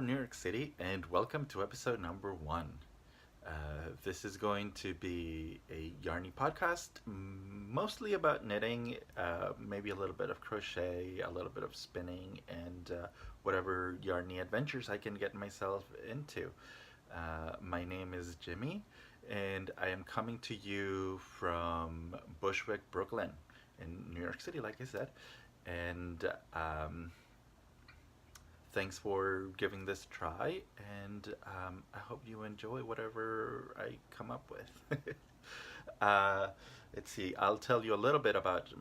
from New York City, and welcome to episode number one. This is going to be a yarny podcast, mostly about knitting, maybe a little bit of crochet, a little bit of spinning, and whatever yarny adventures I can get myself into. My name is Jimmy, and I am coming to you from Bushwick, Brooklyn, in New York City, like I said. And thanks for giving this a try, and I hope you enjoy whatever I come up with. uh, let's see, I'll tell you a little bit about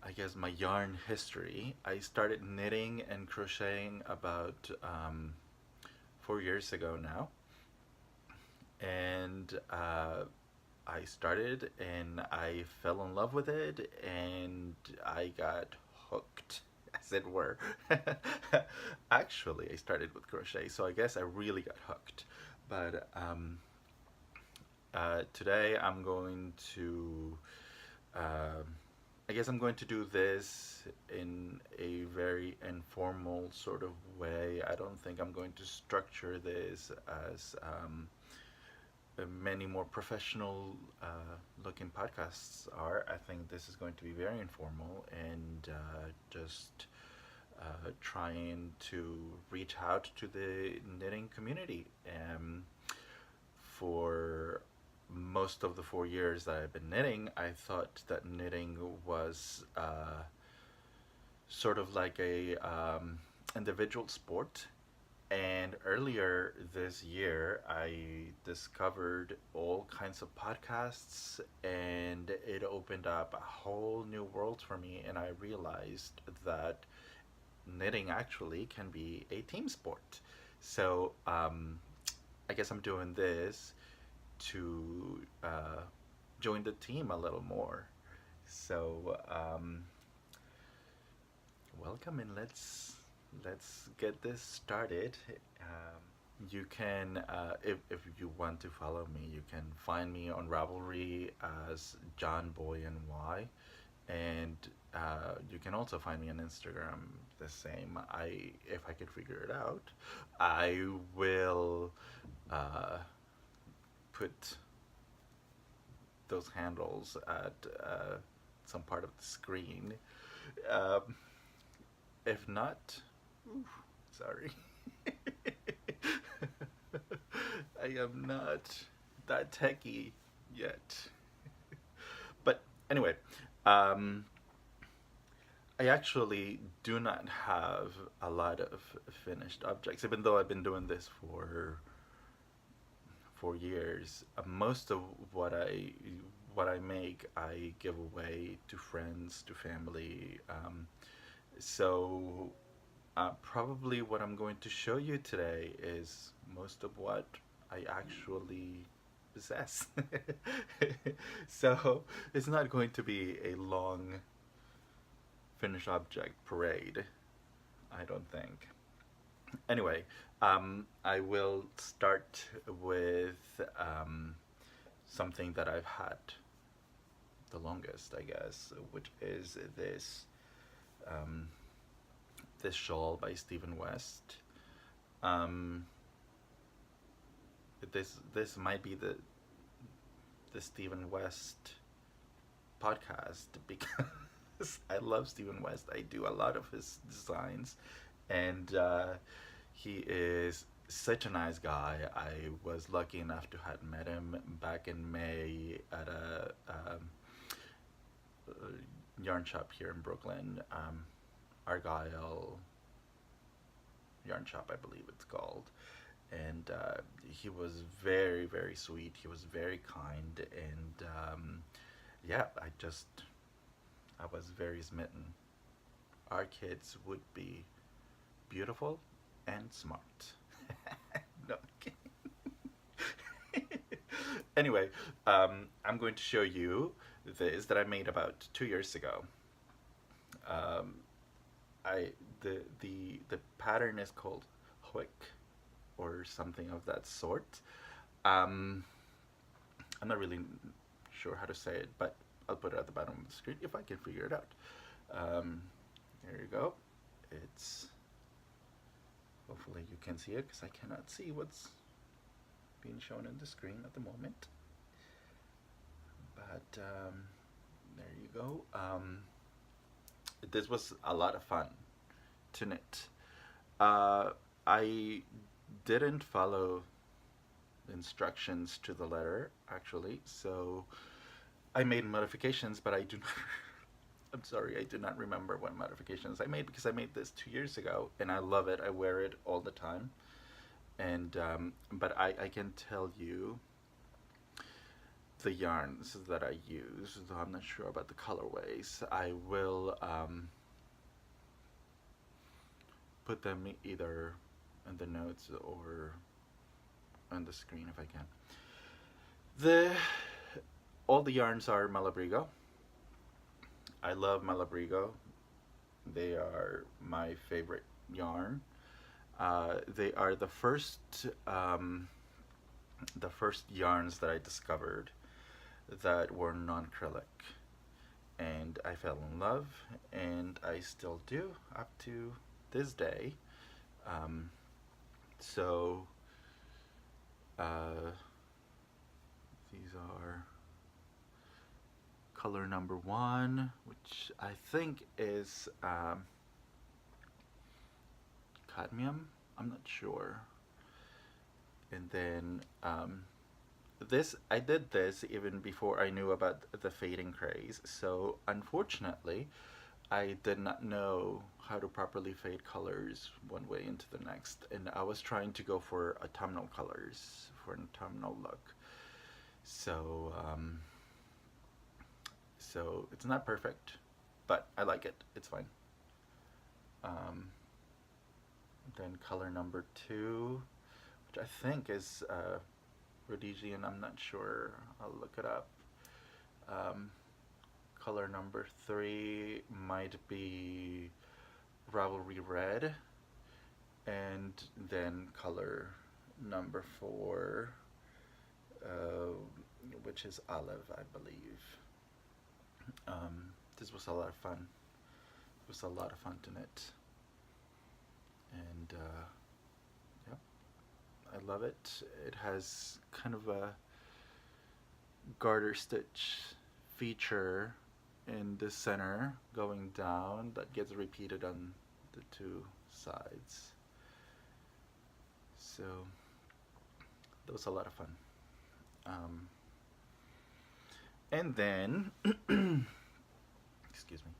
I guess, my yarn history. I started knitting and crocheting about 4 years ago now, and I started and I fell in love with it, and I got hooked, as it were. Actually, I started with crochet, so I guess I really got hooked. But today I'm going to, uh, I guess I'm going to do this in a very informal sort of way. I don't think I'm going to structure this as many more professional looking podcasts are. I think this is going to be very informal and just trying to reach out to the knitting community. For most of the 4 years that I've been knitting, I thought that knitting was sort of like a individual sport. And earlier this year, I discovered all kinds of podcasts, and it opened up a whole new world for me. And I realized that knitting actually can be a team sport. So I guess I'm doing this to join the team a little more. So welcome, and let's get this started. You can, if you want to follow me, you can find me on Ravelry as John Boy and Y, and you can also find me on Instagram the same. If I could figure it out, I will put those handles at some part of the screen. Um, if not, ooh, sorry. I am not that techy yet. But anyway, um, I actually do not have a lot of finished objects, even though I've been doing this for 4 years. Most of what I make, I give away to friends, to family. So probably what I'm going to show you today is most of what I actually possess. So it's not going to be a long finished object parade, I don't think. Anyway, I will start with something that I've had the longest, I guess, which is um, this shawl by Stephen West. Um, this might be the Stephen West podcast, because I love Stephen West. I do a lot of his designs, and he is such a nice guy. I was lucky enough to have met him back in May at a yarn shop here in Brooklyn, Argyle Yarn Shop, I believe it's called. And he was very, very sweet. He was very kind, and yeah, I was very smitten. Our kids would be beautiful and smart. No, I'm kidding. Anyway, I'm going to show you this that I made about 2 years ago. Um, the pattern is called Hoek, or something of that sort. Um, I'm not really sure how to say it, but I'll put it at the bottom of the screen if I can figure it out. There you go. it's, hopefully you can see it because I cannot see what's being shown on the screen at the moment. But there you go. This was a lot of fun to knit. I didn't follow the instructions to the letter, actually, so I made modifications, but I do not. I'm sorry, I do not remember what modifications I made because I made this 2 years ago and I love it. I wear it all the time. And but I can tell you the yarns that I use, though I'm not sure about the colorways. I will put them either in the notes or on the screen if I can. All the yarns are Malabrigo. I love Malabrigo. They are my favorite yarn. They are the first yarns that I discovered that were non-acrylic, and I fell in love, and I still do up to this day. So these are color number 1, which I think is cadmium. I'm not sure. And then I did this even before I knew about the fading craze. So unfortunately, I did not know how to properly fade colors one way into the next, and I was trying to go for autumnal colors for an autumnal look. So so it's not perfect, but I like it. It's fine. Then color number 2, which I think is Rhodesian. I'm not sure. I'll look it up. Color number 3 might be Ravelry Red, and then color number 4, which is Olive, I believe. This was a lot of fun. It was a lot of fun to knit, and yep, I love it. It has kind of a garter stitch feature in the center going down that gets repeated on the 2 sides. So that was a lot of fun. And then excuse me,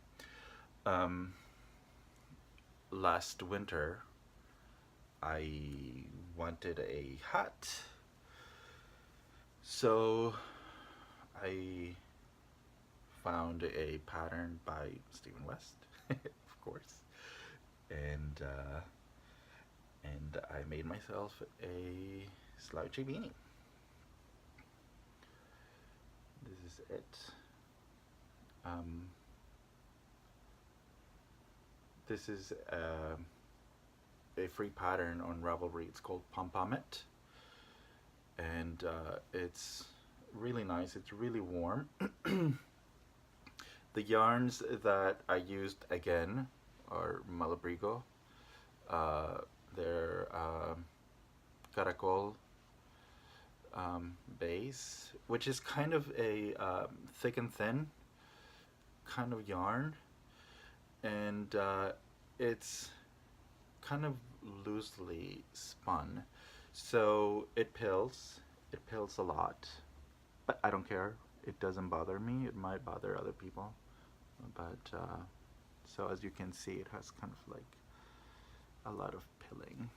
last winter I wanted a hat, so I found a pattern by Stephen West, of course, and I made myself a slouchy beanie. This is it. This is a free pattern on Ravelry. It's called Pom Pom It, and it's really nice. It's really warm. The yarns that I used again are Malabrigo. They're Caracol base, which is kind of a thick and thin kind of yarn, and it's kind of loosely spun, so it pills a lot, but I don't care. It doesn't bother me. It might bother other people, but so as you can see, it has kind of like a lot of pilling,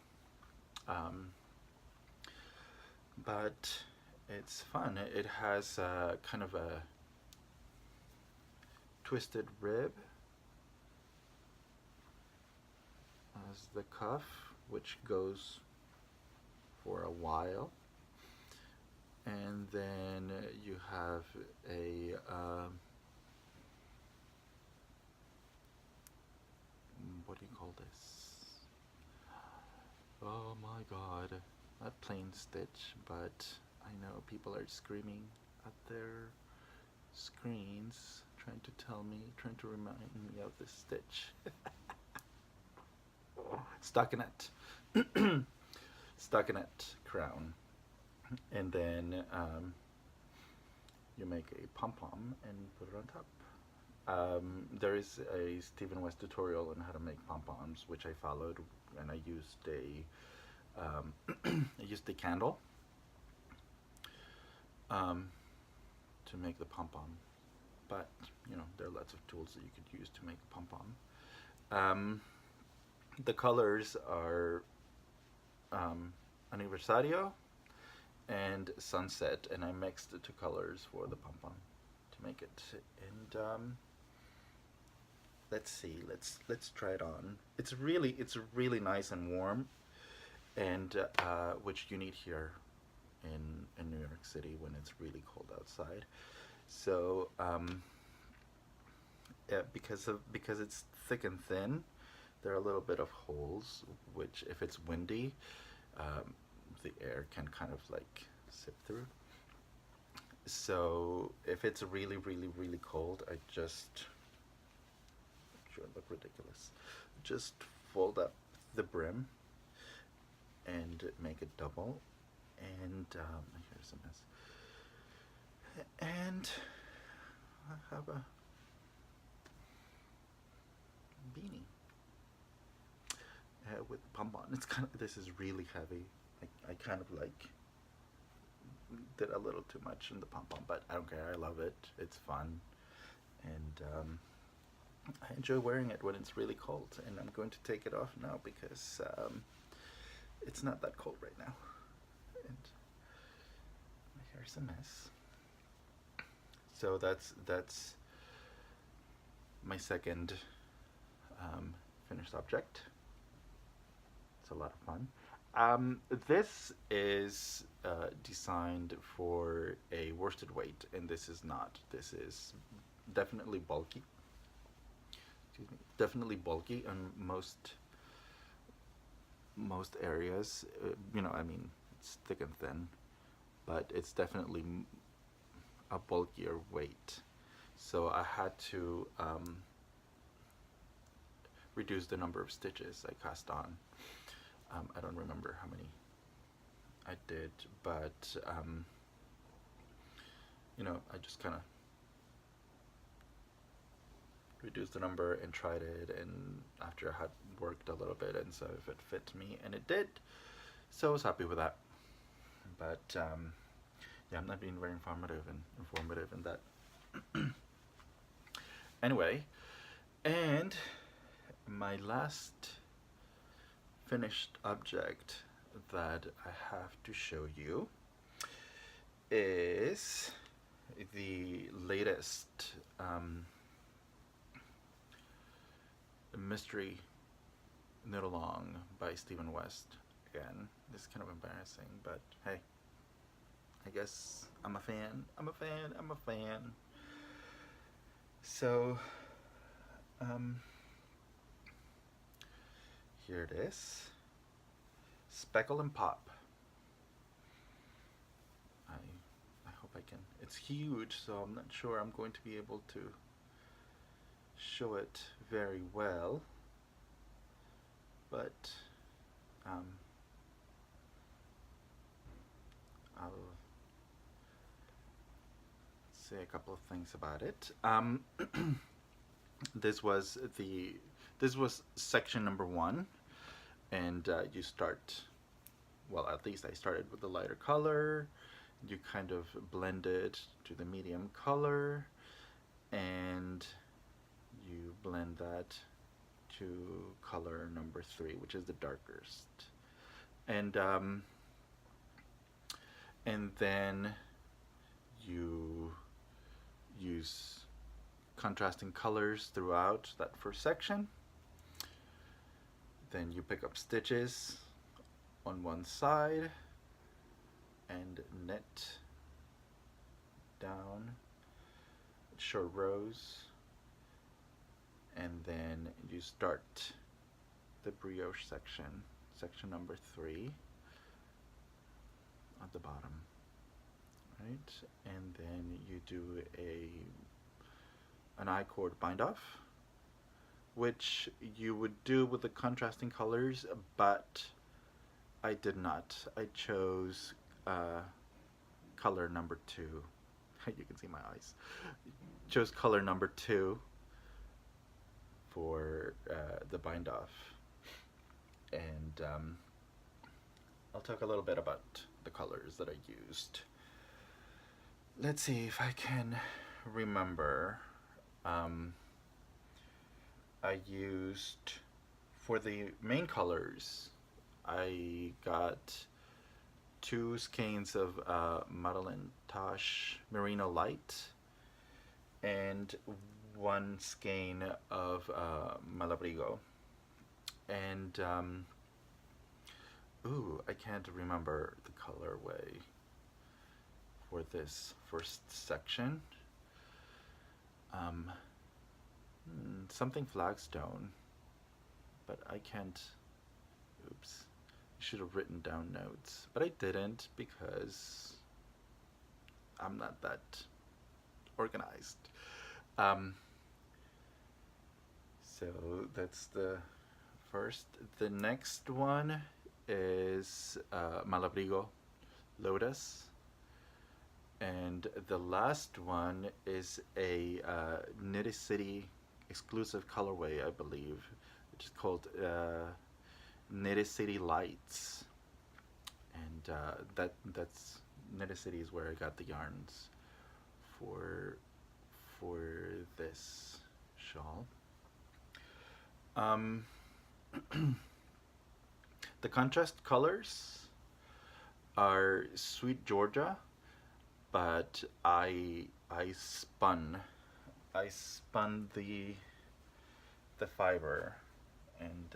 but it's fun. It has kind of a twisted rib as the cuff, which goes for a while, and then you have a what do you call this? Oh my god, not plain stitch, but I know people are screaming at their screens trying to remind me of this stitch. stockinette, stockinette crown, and then you make a pom pom and put it on top. There is a Stephen West tutorial on how to make pom poms, which I followed, and I used I used a candle um, to make the pom pom. But you know, there are lots of tools that you could use to make a pom pom. The colors are Aniversario and Sunset, and I mixed the two colors for the pom pom to make it. And let's see, let's try it on. It's really nice and warm, and which you need here in New York City when it's really cold outside. So yeah, because it's thick and thin, there are a little bit of holes, which if it's windy, the air can kind of like sip through. So if it's really cold, I just sure look ridiculous. Just fold up the brim and make it double. And here's a mess. And I have a beanie with pom pom. It's kind of, this is really heavy. I kind of like did a little too much in the pom pom, but I don't care. I love it. It's fun, and I enjoy wearing it when it's really cold. And I'm going to take it off now because it's not that cold right now. And my hair's a mess. So that's my second finished object. It's a lot of fun. This is designed for a worsted weight, and this is not. This is definitely bulky. Excuse me. Definitely bulky on most areas. You know, I mean, it's thick and thin, but it's definitely a bulkier weight. So I had to reduce the number of stitches I cast on. I don't remember how many I did, but you know, I just kind of reduced the number and tried it, and after I had worked a little bit and so if it fit me, and it did, so I was happy with that. But yeah, I'm not being very informative in that. Anyway, and my last finished object that I have to show you is the latest mystery knit along by Stephen West. Again, this is kind of embarrassing, but hey, I guess I'm a fan. So here it is. Speckle and Pop. I hope I can. It's huge, so I'm not sure I'm going to be able to show it very well. But I'll say a couple of things about it. This was section number 1, and you start, well, at least I started with the lighter color. You kind of blend it to the medium color, and you blend that to color number 3, which is the darkest. And then you use contrasting colors throughout that first section. Then you pick up stitches on one side and knit down short rows, and then you start the brioche section number 3 at the bottom, right? And then you do an I-cord bind off, which you would do with the contrasting colors, but I did not. I chose color number 2. You can see my eyes. Chose color number 2 for the bind off. And I'll talk a little bit about the colors that I used. Let's see if I can remember. I used, for the main colors, I got 2 skeins of Madeleine Tosh Merino Light and 1 skein of Malabrigo. And I can't remember the colorway for this first section. Something flagstone, but I can't. Oops. I should have written down notes, but I didn't because I'm not that organized. So that's the first. The next one is Malabrigo Lotus. And the last one is a Knitted City exclusive colorway, I believe, which is called Knitted City Lights. And that's Knitted City is where I got the yarns for this shawl. The contrast colors are Sweet Georgia, but I spun the fiber, and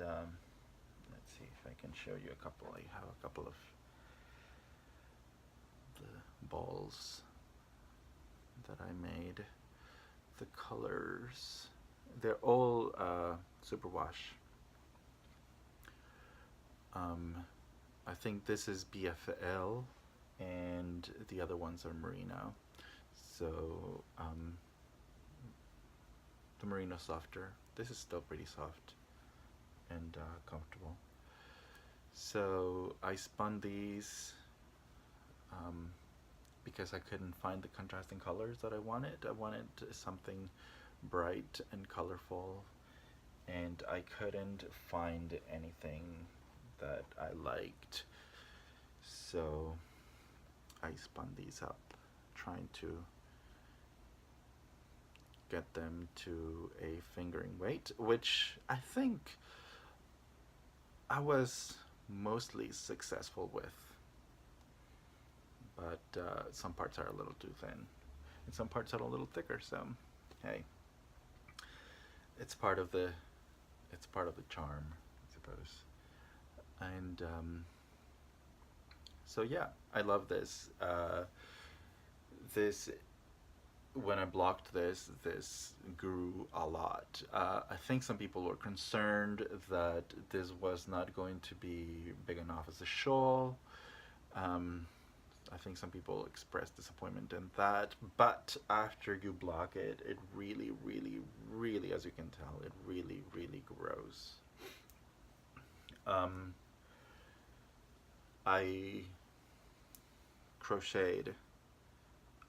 let's see if I can show you a couple. I have a couple of the balls that I made. The colors, they're all superwash. I think this is BFL and the other ones are merino. So the merino softer. This is still pretty soft and comfortable. So I spun these because I couldn't find the contrasting colors that I wanted. I wanted something bright and colorful, and I couldn't find anything that I liked. So I spun these up, trying to get them to a fingering weight, which I think I was mostly successful with. But some parts are a little too thin, and some parts are a little thicker. So, hey, it's part of the charm, I suppose. And so yeah, I love this. This, when I blocked this grew a lot. I think some people were concerned that this was not going to be big enough as a shawl. I think some people expressed disappointment in that, but after you block it, it really, really, really, as you can tell, it really, really grows. I crocheted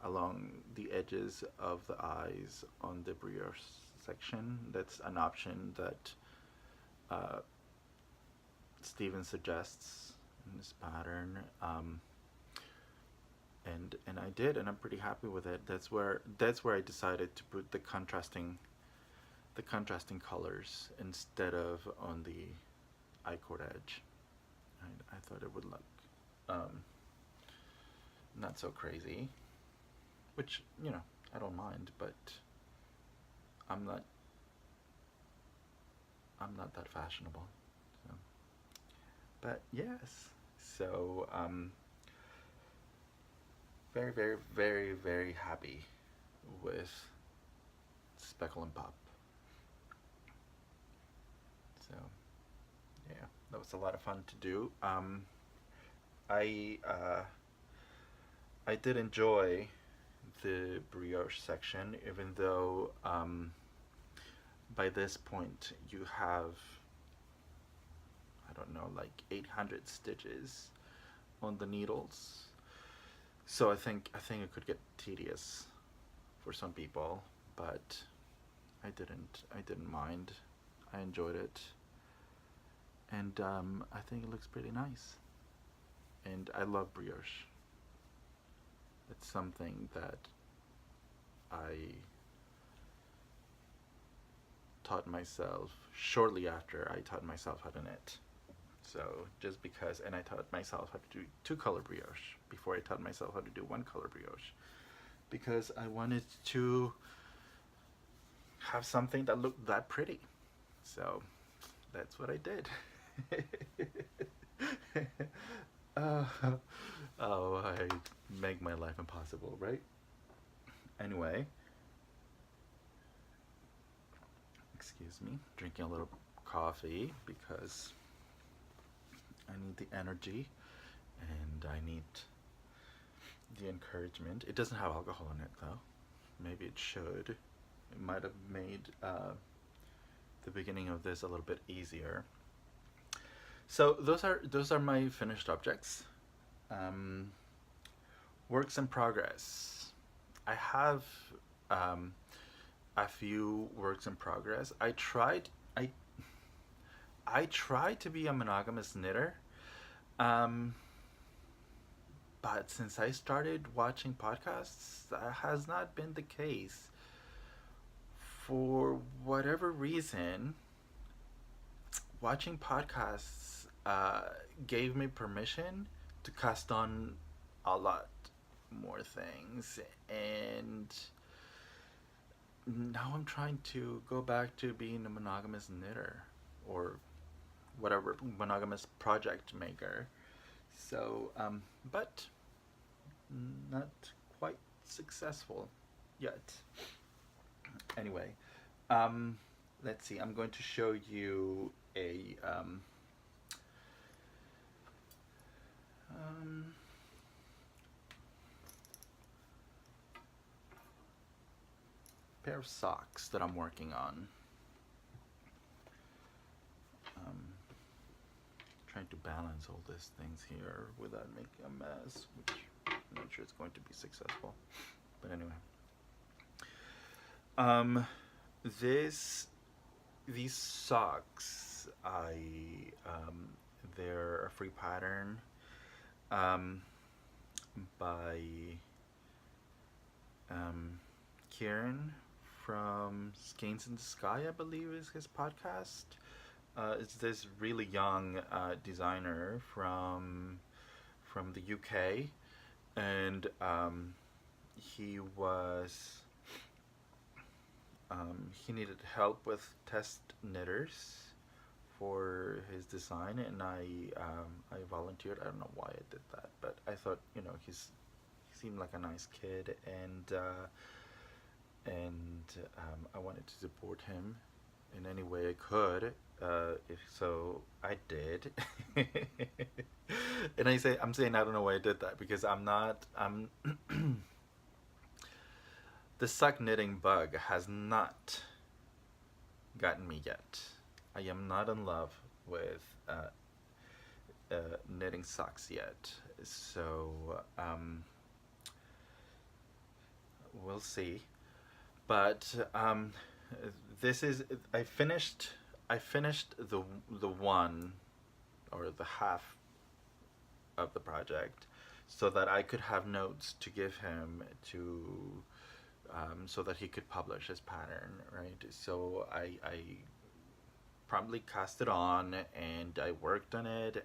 along the edges of the eyes on the brioche section. That's an option that Steven suggests in this pattern, and I did, and I'm pretty happy with it. That's where I decided to put the contrasting colors instead of on the I-cord edge. I thought it would look not so crazy, which, you know, I don't mind, but I'm not that fashionable. So. But yes, so very, very, very, very happy with Speckle and Pop. So yeah, that was a lot of fun to do. I did enjoy the brioche section, even though by this point you have, I don't know, like 800 stitches on the needles. So I think it could get tedious for some people, but I didn't mind. I enjoyed it, and I think it looks pretty nice. And I love brioche. It's something that I taught myself shortly after I taught myself how to knit. So just because, and I taught myself how to do two color brioche before I taught myself how to do one color brioche, because I wanted to have something that looked that pretty. So that's what I did. uh, oh, I make my life impossible, right? Anyway, excuse me, drinking a little coffee because I need the energy and I need the encouragement. It doesn't have alcohol in it though. Maybe it should. It might have made the beginning of this a little bit easier. So those are my finished objects. Um, Works in progress. I have um, a few works in progress. I tried to be a monogamous knitter, um, but since I started watching podcasts, that has not been the case. For whatever reason, watching podcasts gave me permission to cast on a lot more things, and now I'm trying to go back to being a monogamous knitter or whatever, monogamous project maker. So, but not quite successful yet. Anyway, um, let's see. I'm going to show you a um, pair of socks that I'm working on. Um, Trying to balance all these things here without making a mess, which I'm not sure it's going to be successful. But anyway, um, this these socks, they're a free pattern um, by um, Kieran from Skeins in the Sky, I believe is his podcast. It's this really young designer from the UK, and he needed help with test knitters for his design, and I volunteered. I don't know why I did that, but I thought, he seemed like a nice kid, and I wanted to support him in any way I could. If so, I did. And I'm saying I don't know why I did that because I'm not. The sock knitting bug has not gotten me yet. I am not in love with knitting socks yet. So we'll see. But this is I finished the one or the half of the project so that I could have notes to give him to so that he could publish his pattern, right? So I promptly cast it on and I worked on it,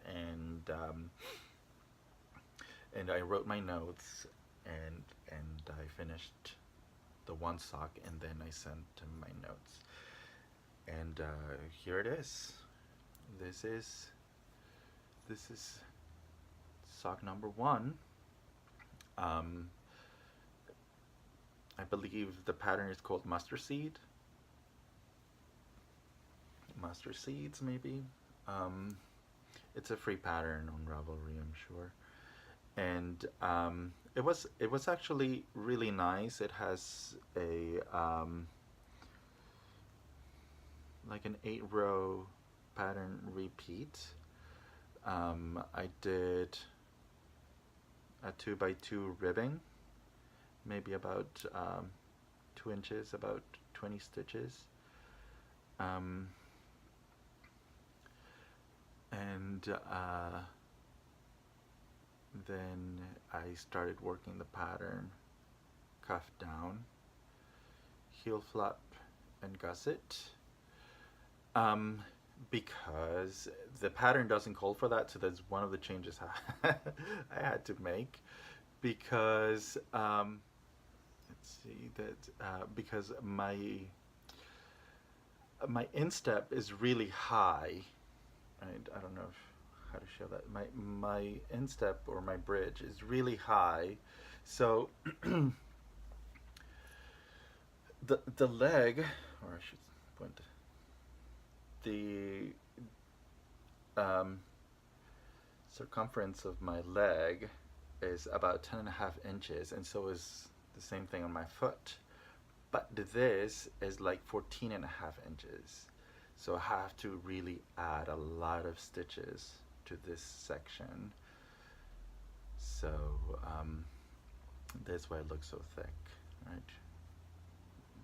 and I wrote my notes, and I finished the one sock, and then I sent him my notes. And here it is. This is sock number one. Um, I believe the pattern is called mustard seeds, maybe. Um, it's a free pattern on Ravelry, I'm sure. And it was actually really nice. It has like an 8-row pattern repeat. I did a 2x2 ribbing, maybe about 2 inches, about 20 stitches. Um, and then I started working the pattern, cuff down, heel flap, and gusset. Because the pattern doesn't call for that, so that's one of the changes I had to make. Because let's see that because my instep is really high. I don't know how to show that. My instep or my bridge is really high, so the leg, or I should point the circumference of my leg is about 10.5 inches, and so is the same thing on my foot. But this is like 14.5 inches. So I have to really add a lot of stitches to this section. So that's why it looks so thick, right?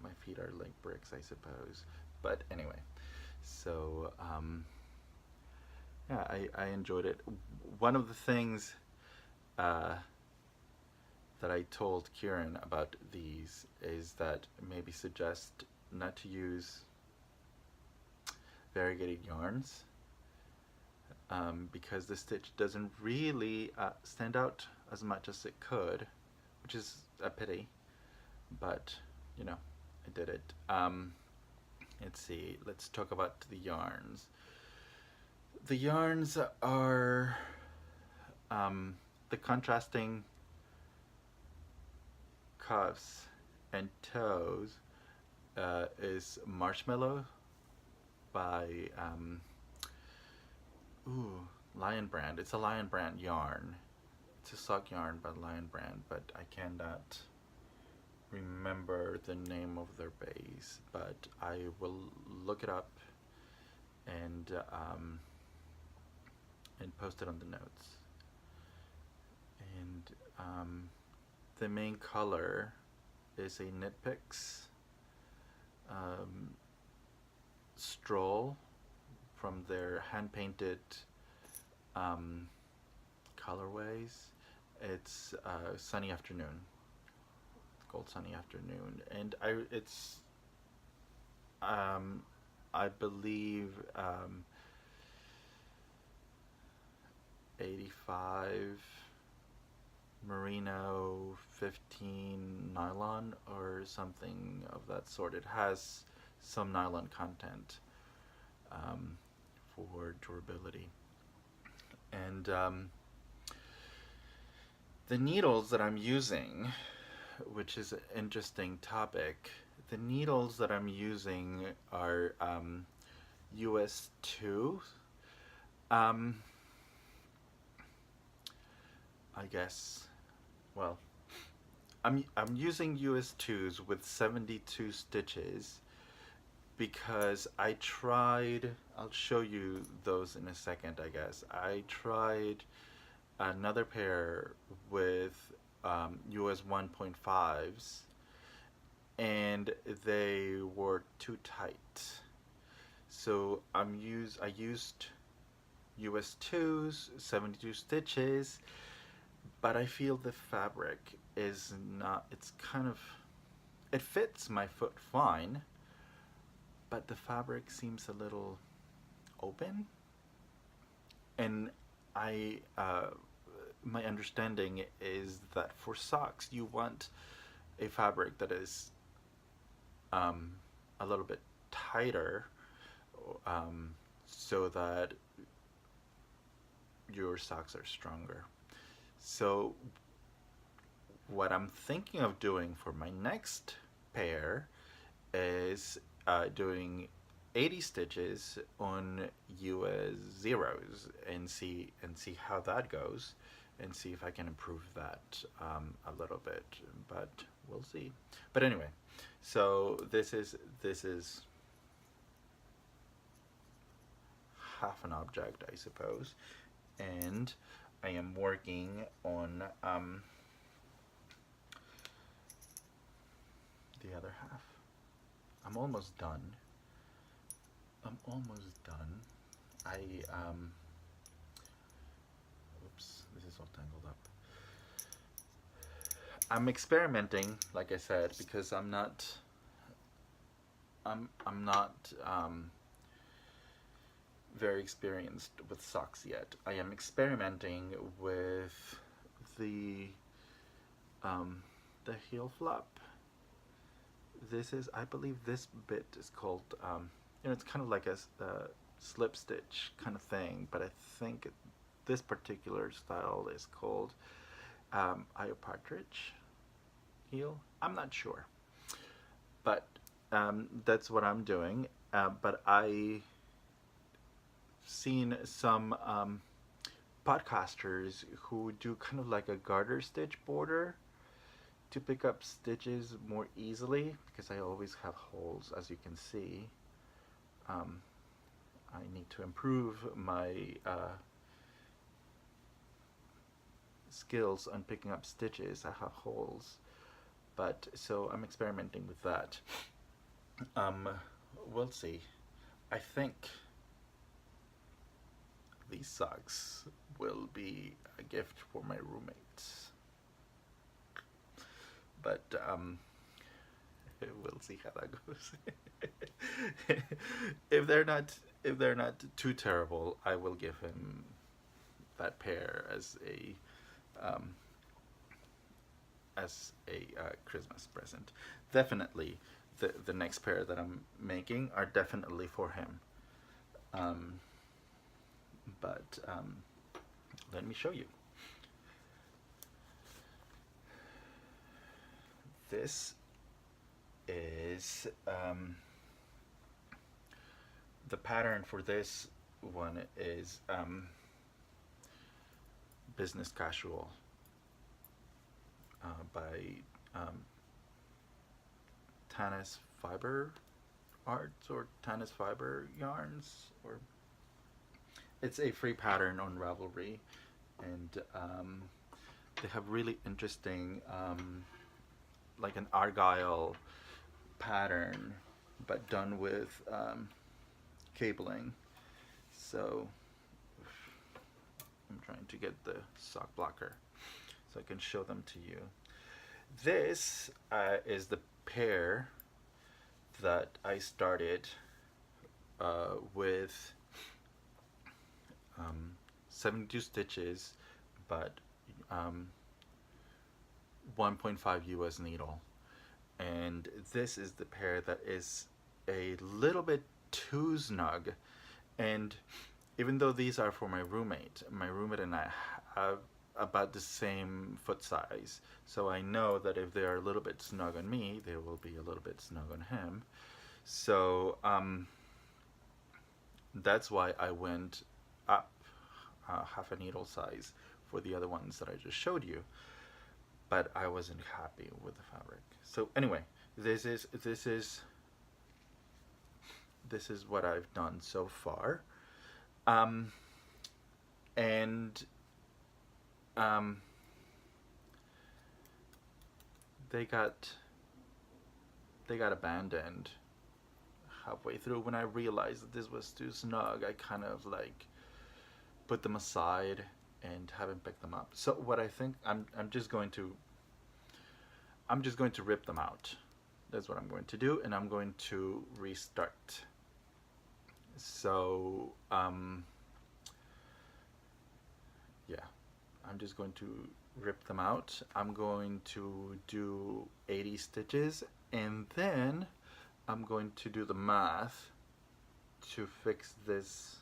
My feet are like bricks, I suppose. But anyway, so yeah, I enjoyed it. One of the things that I told Kieran about these is that maybe suggest not to use variegated yarns because the stitch doesn't really stand out as much as it could, which is a pity, but you know, I did it. Let's see, let's talk about the yarns. The yarns are the contrasting cuffs and toes is Marshmallow by Lion Brand. It's a Lion Brand yarn. It's a sock yarn by Lion Brand, but I cannot remember the name of their base, but I will look it up and post it on the notes. And the main color is a Knit Picks stroll from their hand-painted colorways. It's Sunny Afternoon. It's called Sunny Afternoon, and I believe 85 merino, 15 nylon, or something of that sort. It has some nylon content for durability. And the needles that I'm using, which is an interesting topic, the needles that I'm using are US 2. I guess, well, I'm using US 2s with 72 stitches because I tried, I'll show you those in a second, I guess. I tried another pair with US 1.5s and they were too tight. So I used US 2s, 72 stitches, but I feel the fabric is not, it's kind of, it fits my foot fine, but the fabric seems a little open. And my understanding is that for socks you want a fabric that is a little bit tighter, so that your socks are stronger. So what I'm thinking of doing for my next pair is doing 80 stitches on US zeros and see how that goes, and see if I can improve that a little bit, but we'll see. But anyway, so this is half an object, I suppose, and I am working on the other half. I'm almost done. I'm almost done. I oops, this is all tangled up. I'm experimenting, like I said, because I'm not very experienced with socks yet. I am experimenting with the heel flap. This is, I believe, this bit is called, you know, it's kind of like a slip stitch kind of thing, but I think this particular style is called eye partridge heel. I'm not sure, but that's what I'm doing. But I seen some podcasters who do kind of like a garter stitch border to pick up stitches more easily, because I always have holes, as you can see. I need to improve my skills on picking up stitches. I have holes, but so I'm experimenting with that. We'll see. I think these socks will be a gift for my roommates, but we'll see how that goes. If they're not too terrible, I will give him that pair as a Christmas present. Definitely, the next pair that I'm making are definitely for him. But let me show you. This is the pattern for this one is Business Casual by Tanis Fiber Arts or Tanis Fiber Yarns, or it's a free pattern on Ravelry, and they have really interesting like an argyle pattern, but done with cabling. So I'm trying to get the sock blocker so I can show them to you. This is the pair that I started with 72 stitches, but 1.5 US needle, and this is the pair that is a little bit too snug. And even though these are for my roommate and I have about the same foot size, so I know that if they are a little bit snug on me, they will be a little bit snug on him. So that's why I went up half a needle size for the other ones that I just showed you, but I wasn't happy with the fabric. So anyway, this is what I've done so far, and they got abandoned halfway through. When I realized that this was too snug, I kind of like put them aside and haven't picked them up. So what I think, I'm just going to rip them out. That's what I'm going to do, and I'm going to restart. So yeah, I'm just going to rip them out. I'm going to do 80 stitches, and then I'm going to do the math to fix this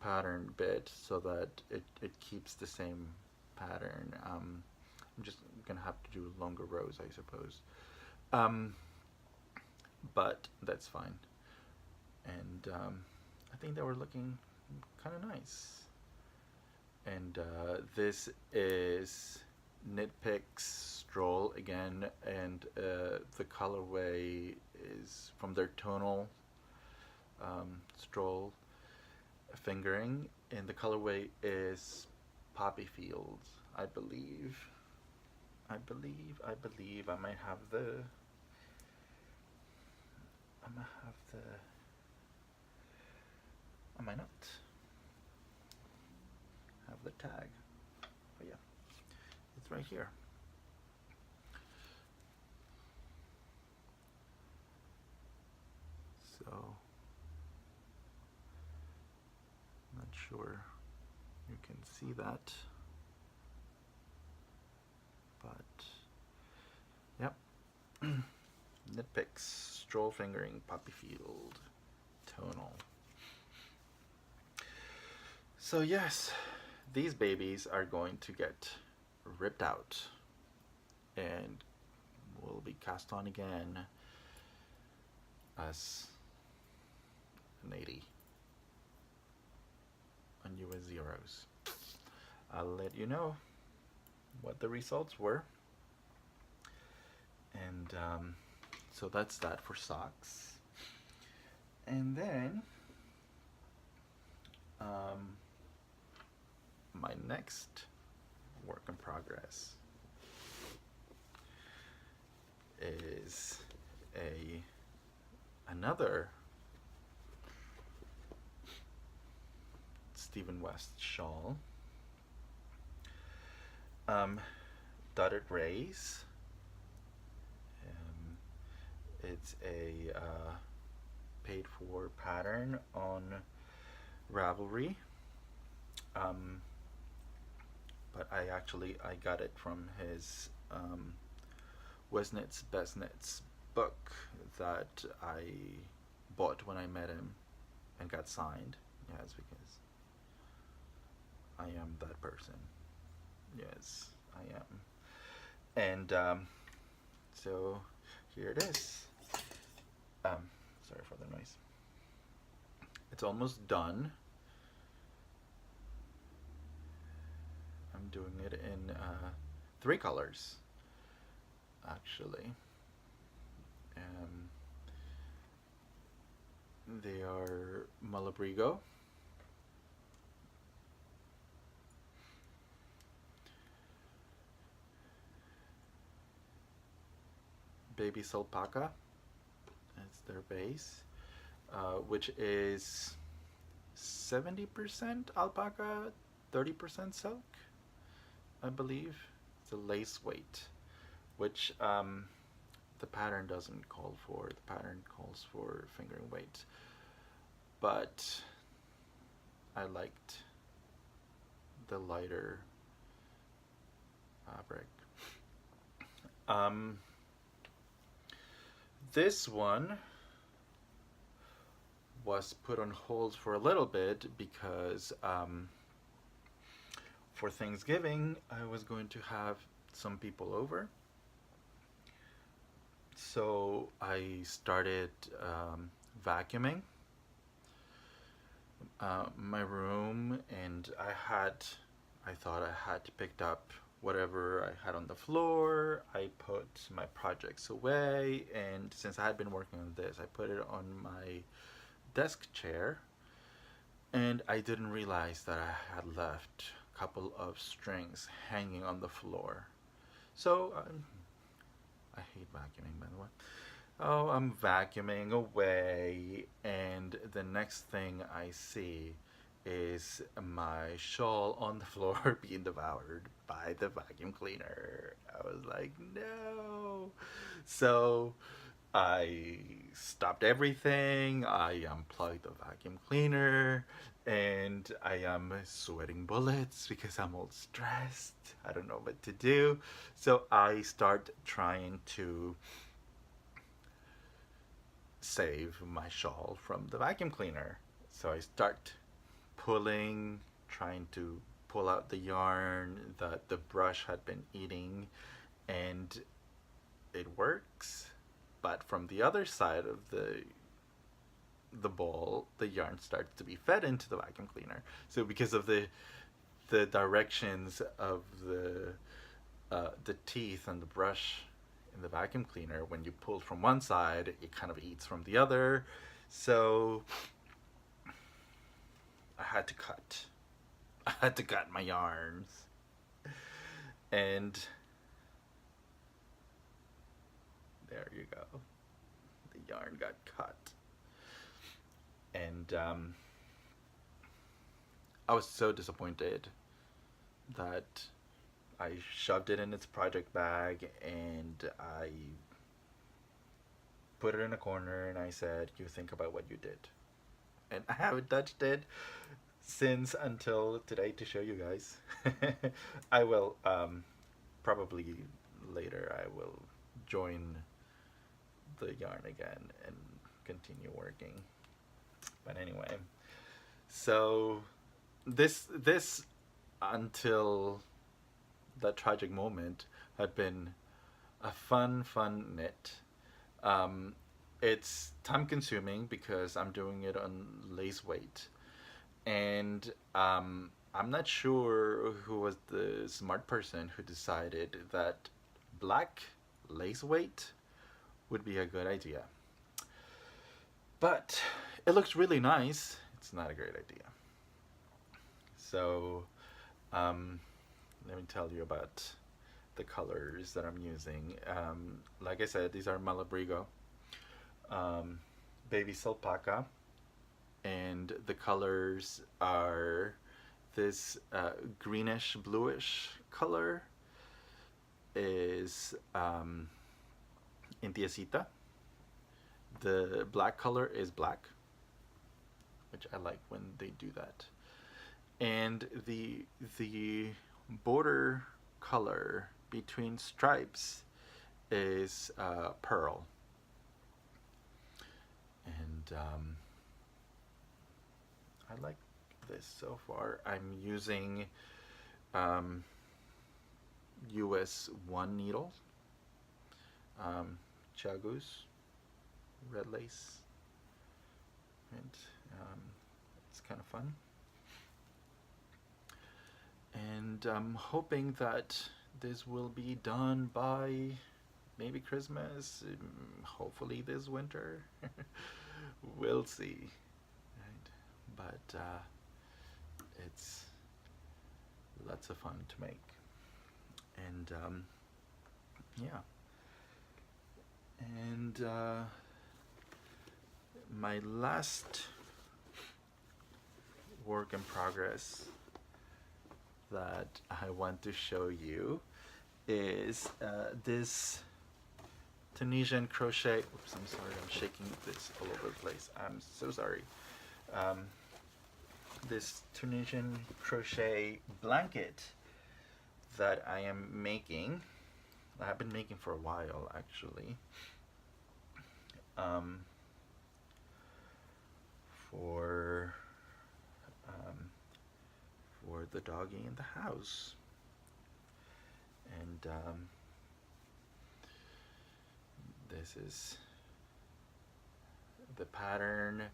pattern bit so that it keeps the same pattern. I'm just gonna have to do longer rows, I suppose, but that's fine. And I think they were looking kind of nice. And this is Knitpicks Stroll again, and the colorway is from their tonal Stroll. fingering, and the colorway is Poppy Fields, I believe. I believe I might have the. I might have the. I might not have the tag. But yeah, it's right here. So, not sure you can see that, but yep. Knit Picks, Stroll Fingering, Poppy Field, Tonal. So yes, these babies are going to get ripped out and will be cast on again as an 80 on US zeros. I'll let you know what the results were. And so that's that for socks. And then my next work in progress is another Stephen West shawl. Dotted rays. It's a paid for pattern on Ravelry. But I got it from his Wesnit's Best Knits book that I bought when I met him and got signed. Yes, because I am that person. Yes, I am. And so here it is. Sorry for the noise. It's almost done. I'm doing it in 3 colors, actually. They are Malabrigo, Baby Sulpaca, that's their base, which is 70% alpaca, 30% silk, I believe. It's a lace weight, which the pattern doesn't call for. The pattern calls for fingering weight, but I liked the lighter fabric. This one was put on hold for a little bit because for Thanksgiving I was going to have some people over. So I started vacuuming my room, and I thought I had picked up whatever I had on the floor. I put my projects away, and since I had been working on this, I put it on my desk chair, and I didn't realize that I had left a couple of strings hanging on the floor. So I hate vacuuming, by the way. Oh, I'm vacuuming away, and the next thing I see is my shawl on the floor being devoured by the vacuum cleaner. I was like, no. So I stopped everything. I unplugged the vacuum cleaner, and I am sweating bullets because I'm all stressed. I don't know what to do. So I start trying to save my shawl from the vacuum cleaner. So I start trying to pull out the yarn that the brush had been eating, and it works. But from the other side of the ball, the yarn starts to be fed into the vacuum cleaner. So because of the directions of the teeth and the brush in the vacuum cleaner, when you pull from one side, it kind of eats from the other. So I had to cut. I had to cut my yarns. And there you go. The yarn got cut. And I was so disappointed that I shoved it in its project bag and I put it in a corner and I said, "You think about what you did." And I haven't touched it since until today to show you guys. I will probably later I will join the yarn again and continue working. But anyway, so this until that tragic moment had been a fun knit. It's time consuming because I'm doing it on lace weight, and I'm not sure who was the smart person who decided that black lace weight would be a good idea. But it looks really nice. It's not a great idea. So let me tell you about the colors that I'm using. Like I said, these are Malabrigo, Baby Sulpaca, and the colors are this greenish bluish color is Indiecita. The black color is black, which I like when they do that. And the border color between stripes is pearl. And I like this so far. I'm using US 1 needle, Chagus red lace, and it's kind of fun. And I'm hoping that this will be done by maybe Christmas, hopefully this winter. We'll see, right? But it's lots of fun to make. And yeah, and my last work in progress that I want to show you is this Tunisian crochet. Oops, I'm sorry, I'm shaking this all over the place. I'm so sorry. This Tunisian crochet blanket that I am making. I have been making for a while, actually. For the doggy in the house, and this is the pattern.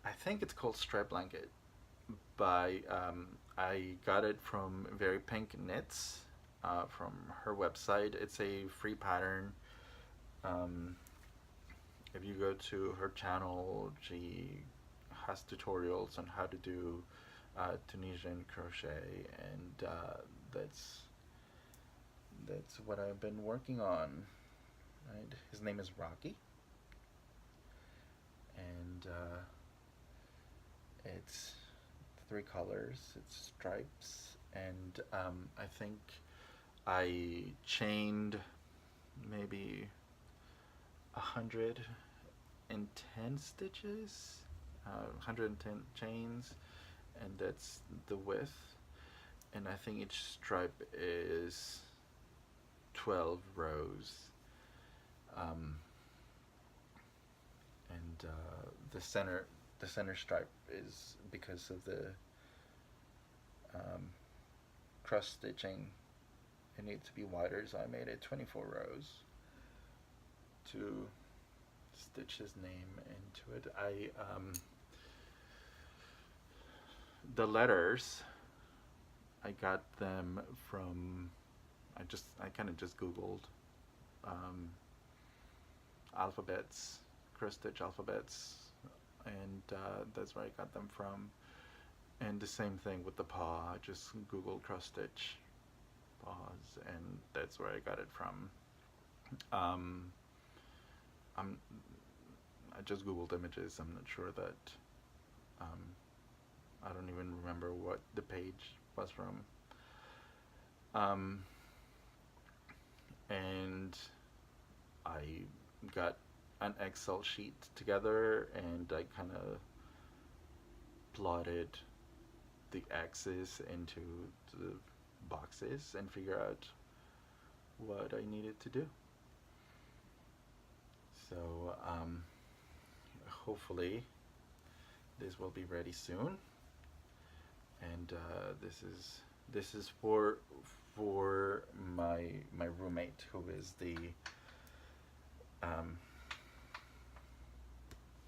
I think it's called Stripe Blanket. By I got it from Very Pink Knits from her website. It's a free pattern. If you go to her channel, she has tutorials on how to do Tunisian crochet, and that's what I've been working on. Right? His name is Rocky, and it's 3 colors. It's stripes, and I think I chained maybe 110 stitches, 110 chains, and that's the width. And I think each stripe is 12 rows. And the center stripe is because of the cross stitching. It needs to be wider, so I made it 24 rows to stitch his name into it. The letters, I got them from, I kind of just Googled cross stitch alphabets, and that's where I got them from. And the same thing with the paw. I just Googled cross stitch paws, and that's where I got it from. Um, I'm I just Googled images. I'm not sure that. Um, I don't even remember what the page was from. And I got an Excel sheet together, and I kind of plotted the axis into the boxes and figure out what I needed to do. So hopefully this will be ready soon, and this is for my roommate, who is the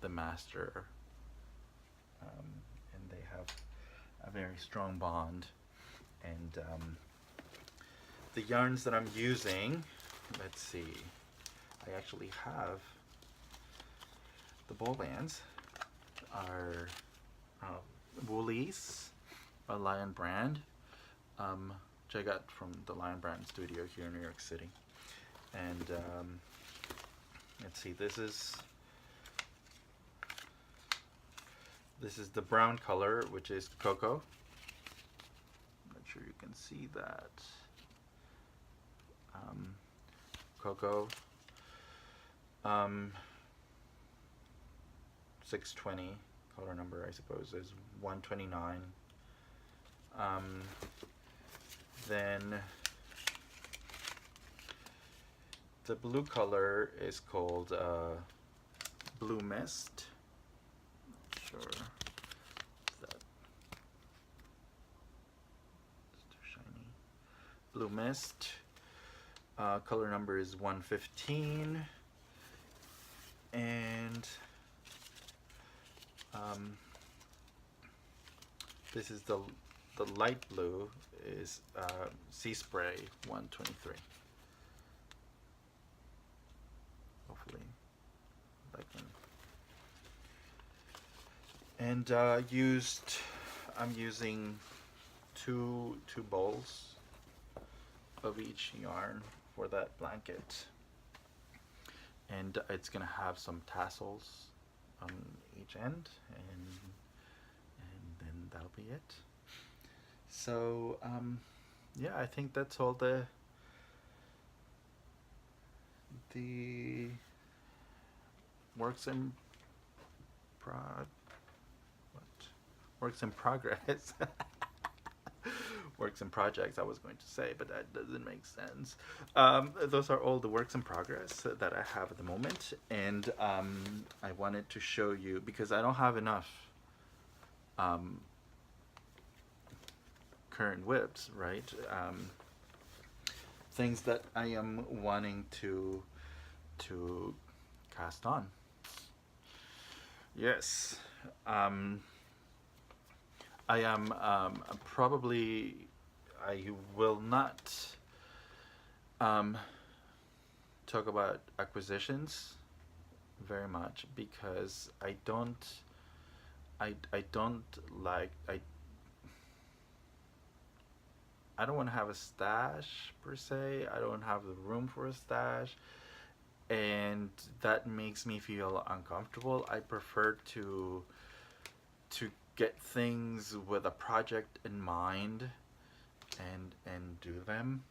master, and they have a very strong bond. And the yarns that I'm using, let's see, I actually have the ball bands are Woolies, a Lion brand, which I got from the Lion Brand studio here in New York City. And let's see, this is the brown color, which is cocoa. I'm not sure you can see that. Cocoa. 620 color number, I suppose, is 129. Then the blue color is called Blue Mist. Not sure. Is that it's too shiny? Blue Mist. Color number is 115. And this is the light blue is Sea Spray 123. Hopefully I can. And I'm using two bowls of each yarn for that blanket, and it's gonna have some tassels on each end, and then that'll be it. So yeah, I think that's all the works in progress. Works in projects, I was going to say, but that doesn't make sense. Those are all the works in progress that I have at the moment, and I wanted to show you, because I don't have enough current whips, right? Things that I am wanting to cast on. Yes. I am probably, I will not talk about acquisitions very much, because I don't like, I don't want to have a stash per se. I don't have the room for a stash, and that makes me feel uncomfortable. I prefer to get things with a project in mind and do them.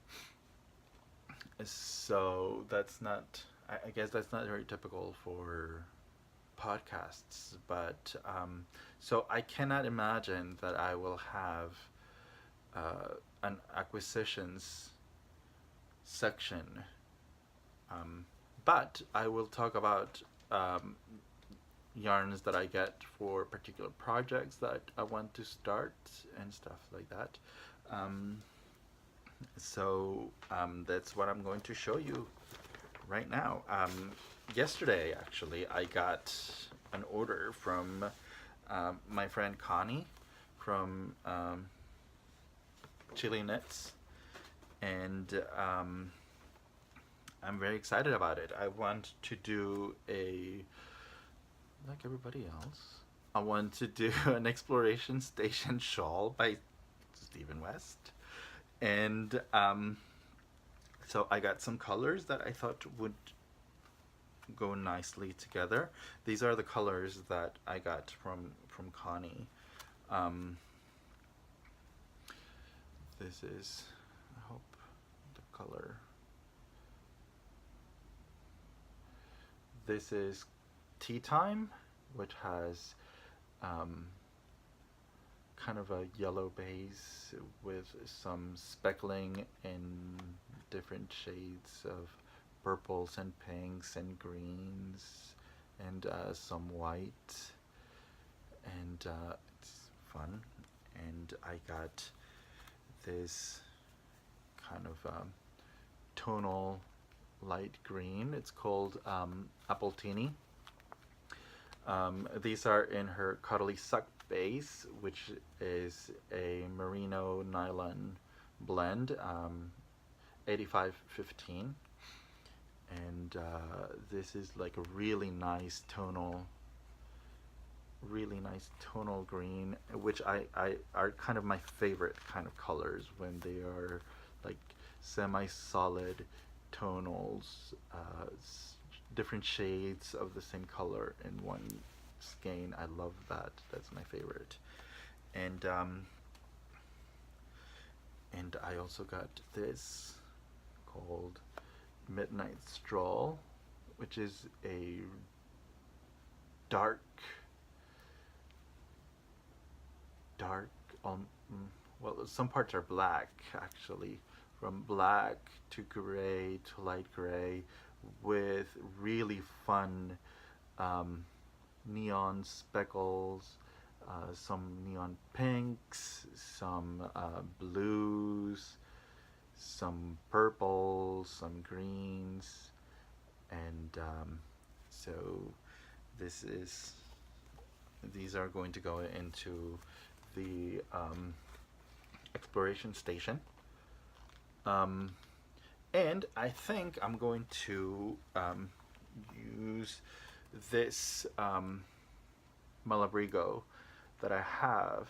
So that's not, I guess that's not very typical for podcasts, but so I cannot imagine that I will have an acquisitions section, but I will talk about yarns that I get for particular projects that I want to start and stuff like that. So that's what I'm going to show you right now. Yesterday, actually, I got an order from my friend Connie from Chili Knits, and I'm very excited about it. I want to do a, like everybody else. I want to do an exploration station shawl by Stephen West, and so I got some colors that I thought would go nicely together. These are the colors that I got from Connie. Um, this is, I hope the color. This is Tea Time, which has kind of a yellow base with some speckling in different shades of purples and pinks and greens and some white, and it's fun. And I got this kind of tonal light green. It's called Apple Teeny. These are in her Cuddly Suck base, which is a merino nylon blend, 8515. And this is like a really nice tonal green, which I are kind of my favorite kind of colors when they are like semi-solid tonals, different shades of the same color in one skein. I love that. That's my favorite. And I also got this called Midnight Stroll, which is a dark, well, some parts are black actually, from black to gray to light gray, with really fun neon speckles, some neon pinks, some blues, some purples, some greens, and so these are going to go into the exploration station. And I think I'm going to use this Malabrigo that I have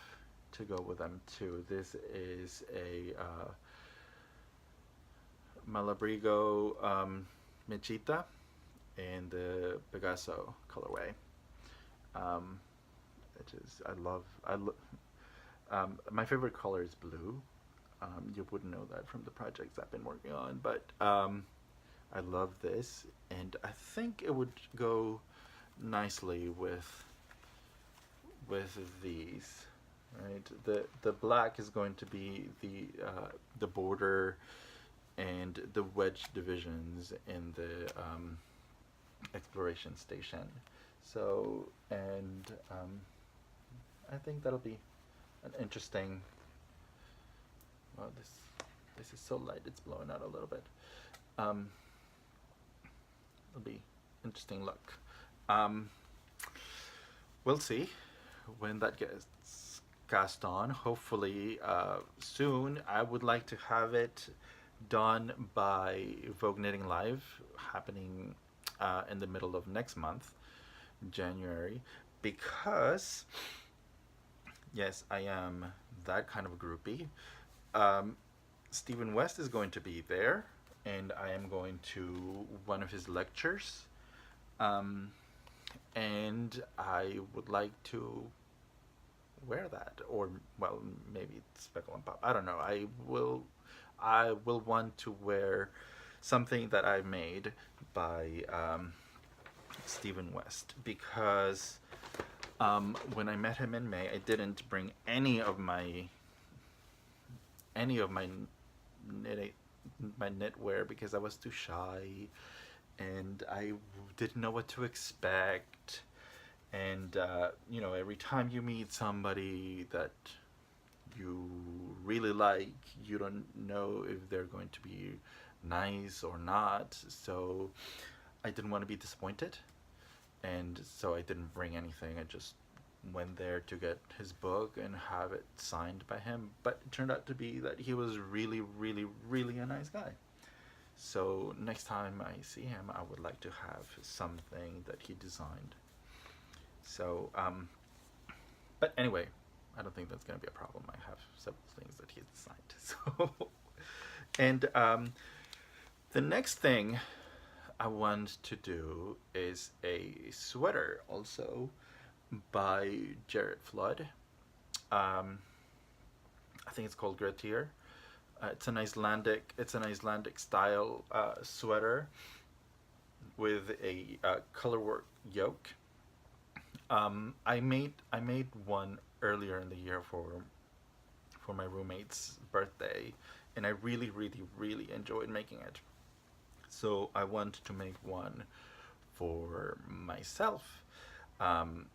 to go with them too. This is a Malabrigo Mechita in the Pegaso colorway. It is, my favorite color is blue. You wouldn't know that from the projects I've been working on, but I love this, and I think it would go nicely with these. Right, the black is going to be the border and the wedge divisions in the exploration station. So, and I think that'll be an interesting. Well, this is so light; it's blowing out a little bit. It'll be interesting look. We'll see when that gets cast on. Hopefully soon. I would like to have it done by Vogue Knitting Live, happening in the middle of next month, January, because yes, I am that kind of a groupie. Stephen West is going to be there, and I am going to one of his lectures, and I would like to wear that, or well, maybe Speckle and Pop. I don't know. I will want to wear something that I made by Stephen West, because when I met him in May, I didn't bring any of my knitwear because I was too shy and I didn't know what to expect. And you know, every time you meet somebody that you really like, you don't know if they're going to be nice or not. So I didn't want to be disappointed, and so I didn't bring anything. I just went there to get his book and have it signed by him. But it turned out to be that he was really, really, really a nice guy. So next time I see him, I would like to have something that he designed. So But anyway, I don't think that's going to be a problem. I have several things that he's designed. So, and the next thing I want to do is a sweater also by Jared Flood. Um, I think it's called Gretier. It's an Icelandic style sweater with a colorwork yoke. I made one earlier in the year for my roommate's birthday, and I really really really enjoyed making it. So I want to make one for myself. Um,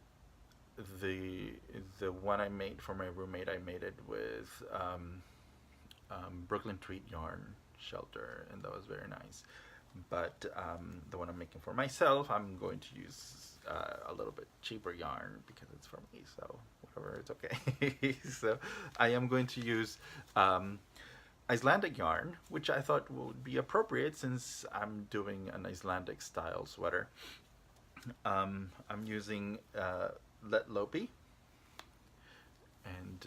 the the one I made for my roommate, I made it with Brooklyn Treat yarn shelter, and that was very nice. But the one I'm making for myself, I'm going to use a little bit cheaper yarn because it's for me. So whatever, it's okay. So I am going to use Icelandic yarn, which I thought would be appropriate since I'm doing an Icelandic style sweater. I'm using Let Lopi, and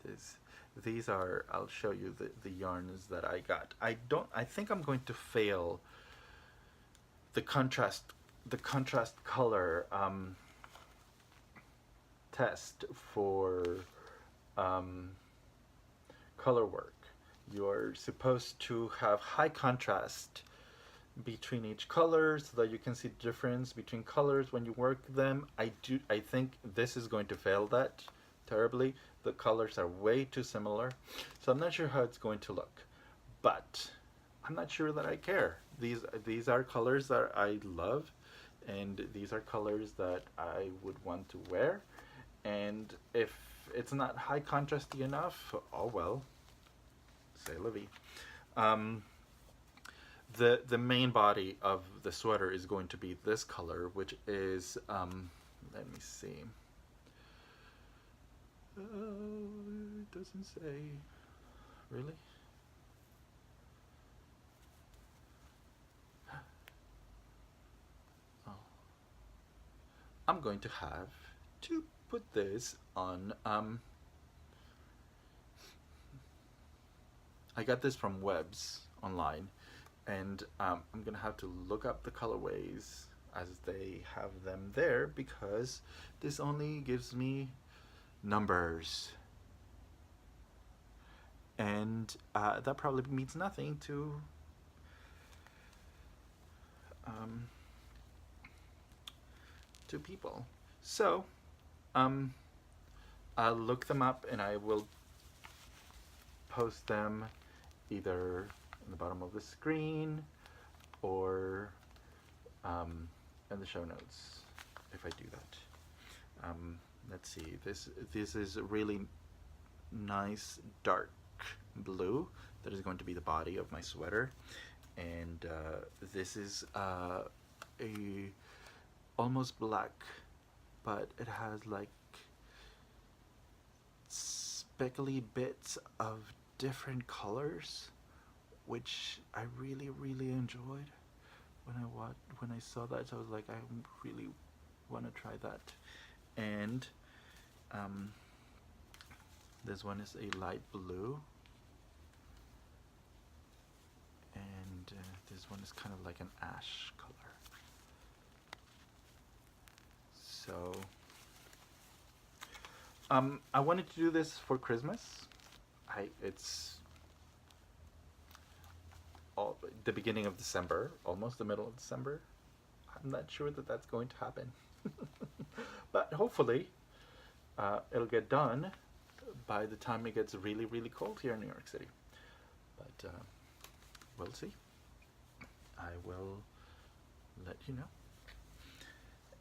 this these are, I'll show you the yarns that I got. I think I'm going to fail the contrast color test for color work. You're supposed to have high contrast between each color so that you can see the difference between colors when you work them. I think this is going to fail that terribly. The colors are way too similar, so I'm not sure how it's going to look, but I'm not sure that I care. These are colors that I love, and these are colors that I would want to wear, and if it's not high contrasty enough, oh well, c'est la vie. The main body of the sweater is going to be this color, which is let me see. It doesn't say. Really? Oh. I'm going to have to put this on. I got this from Webs online, and I'm gonna have to look up the colorways as they have them there because this only gives me numbers, and that probably means nothing to people. So I'll look them up and I will post them either in the bottom of the screen or in the show notes if I do that. Let's see, this is a really nice dark blue that is going to be the body of my sweater, and this is a almost black, but it has like speckly bits of different colors, which I really really enjoyed. When I saw that, I was like, I really want to try that. And this one is a light blue, and this one is kind of like an ash color. So I wanted to do this for Christmas. It's the beginning of December, almost the middle of December. I'm not sure that that's going to happen. But hopefully it'll get done by the time it gets really really cold here in New York City. But we'll see. I will let you know.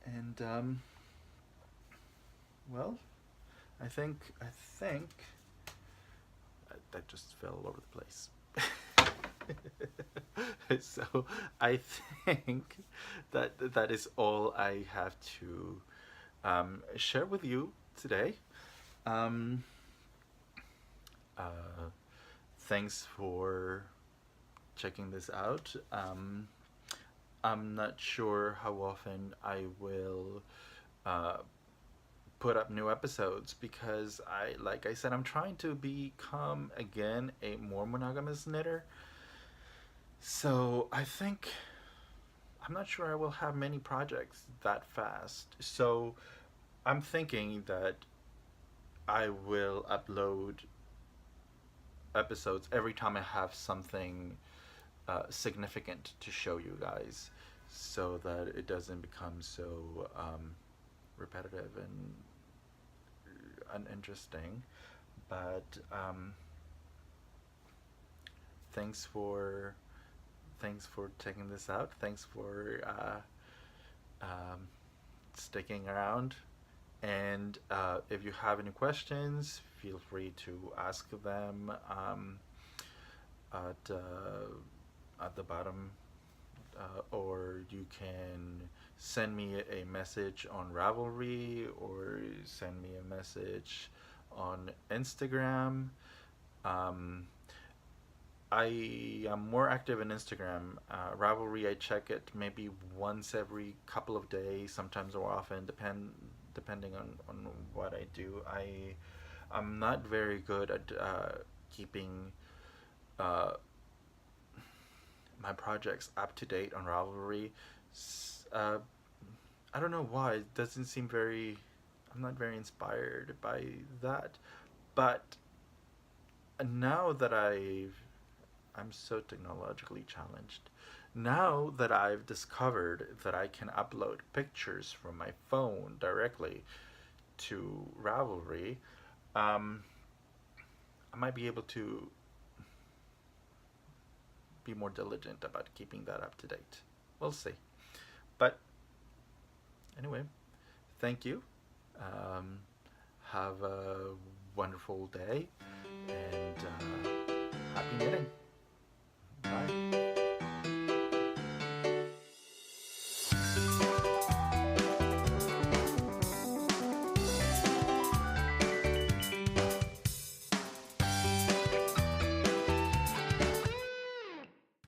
And well, I think that just fell all over the place. So I think that is all I have to share with you today. Thanks for checking this out. I'm not sure how often I will uh, put up new episodes because like I said, I'm trying to become again a more monogamous knitter. So I think I'm not sure I will have many projects that fast. So I'm thinking that I will upload episodes every time I have something significant to show you guys, so that it doesn't become so repetitive and uninteresting. But thanks for thanks for checking this out. Thanks for um, sticking around. And if you have any questions, feel free to ask them at at the bottom, or you can send me a message on Ravelry, or send me a message on Instagram. Um, I am more active in Instagram. Ravelry, I check it maybe once every couple of days, sometimes more often, depending on what I do. I'm not very good at keeping uh, my projects up to date on Ravelry. I don't know why. It doesn't seem very. I'm not very inspired by that. But now that I'm so technologically challenged. Now that I've discovered that I can upload pictures from my phone directly to Ravelry, um, I might be able to be more diligent about keeping that up to date. We'll see. But anyway, thank you. Um, have a wonderful day, and happy knitting.